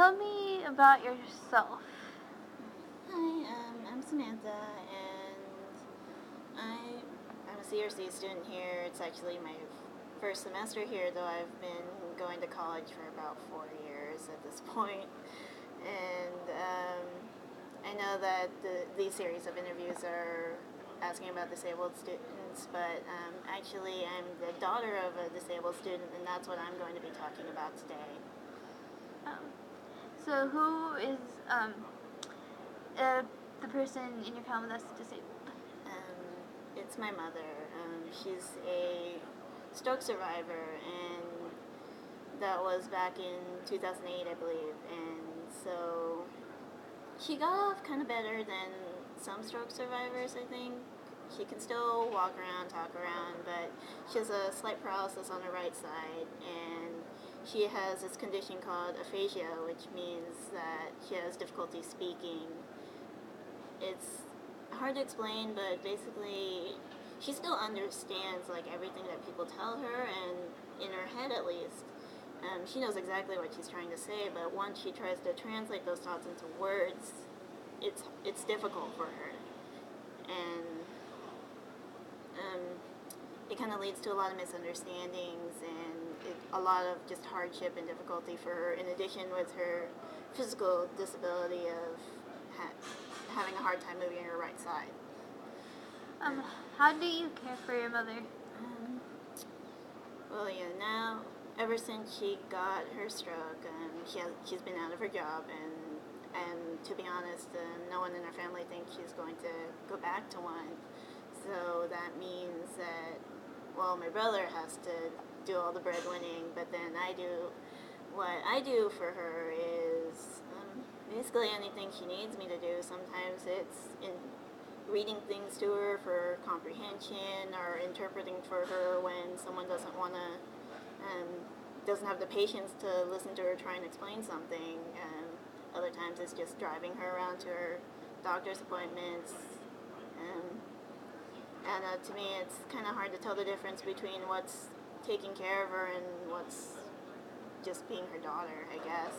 Tell me about yourself. Hi, I'm Samantha, and I, I'm a CRC student here. It's actually my first semester here, though I've been going to college for about 4 years at this point. And I know that these series of interviews are asking about disabled students, but actually I'm the daughter of a disabled student, and that's what I'm going to be talking about today. Um, so, who is uh, the person in your family that's disabled? It's my mother. She's a stroke survivor, and that was back in 2008, I believe. And so she got off kind of better than some stroke survivors, I think. She can still walk around, talk around, but she has a slight paralysis on her right side, and she has this condition called aphasia, which means that she has difficulty speaking. It's hard to explain, but basically, she still understands like everything that people tell her, and in her head at least, she knows exactly what she's trying to say. But once she tries to translate those thoughts into words, it's difficult for her, and um, it kind of leads to a lot of misunderstandings and a lot of just hardship and difficulty for her. In addition, with her physical disability of having a hard time moving her right side. Um, how do you care for your mother? Um, well, yeah, now, ever since she got her stroke, she's been out of her job, and to be honest, no one in her family thinks she's going to go back to one. So that means that, well, my brother has to do all the breadwinning, but then what I do for her is basically anything she needs me to do. Sometimes it's in reading things to her for comprehension, or interpreting for her when someone doesn't have the patience to listen to her try and explain something. Other times it's just driving her around to her doctor's appointments. And to me, it's kind of hard to tell the difference between what's taking care of her and what's just being her daughter, I guess.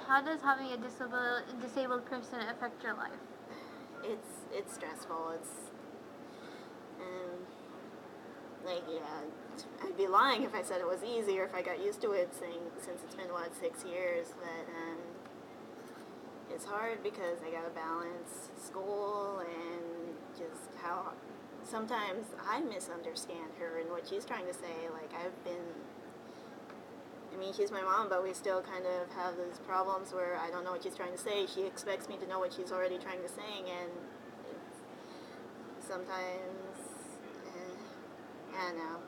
How does having a disabled person affect your life? It's stressful. It's um, like, yeah, I'd be lying if I said it was easy or if I got used to it, since it's been 6 years. But it's hard because I gotta balance school and just how sometimes I misunderstand her and what she's trying to say. Like, I mean, she's my mom, but we still kind of have these problems where I don't know what she's trying to say. She expects me to know what she's already trying to say, and sometimes, I don't know.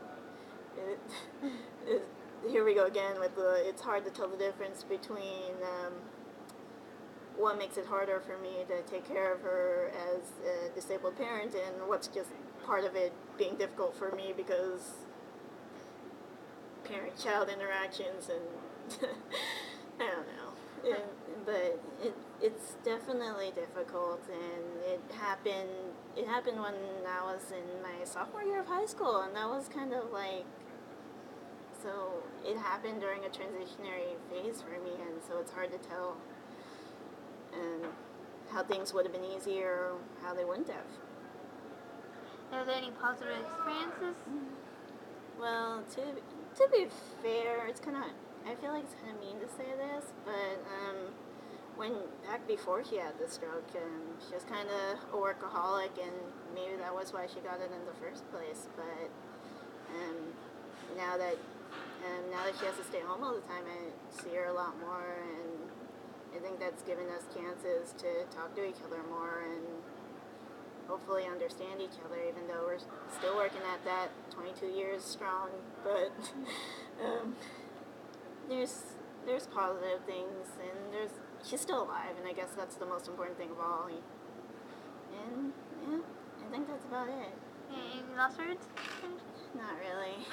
It, here we go again with it's hard to tell the difference between what makes it harder for me to take care of her as a disabled parent, and what's just part of it being difficult for me because parent-child interactions, and I don't know. It's definitely difficult, and it happened when I was in my sophomore year of high school, and that was kind of like, so it happened during a transitionary phase for me, and so it's hard to tell how things would have been easier or how they wouldn't have. Are there any positive experiences? Well, to be fair, I feel like it's kind of mean to say this, but when back before she had the stroke, she was kind of a workaholic, and maybe that was why she got it in the first place. But um, now that now that she has to stay home all the time, I see her a lot more, and I think that's given us chances to talk to each other more and hopefully understand each other, even though we're still working at that 22 years strong. But um, there's positive things, and she's still alive, and I guess that's the most important thing of all. And yeah, I think that's about it. Any last words? Not really.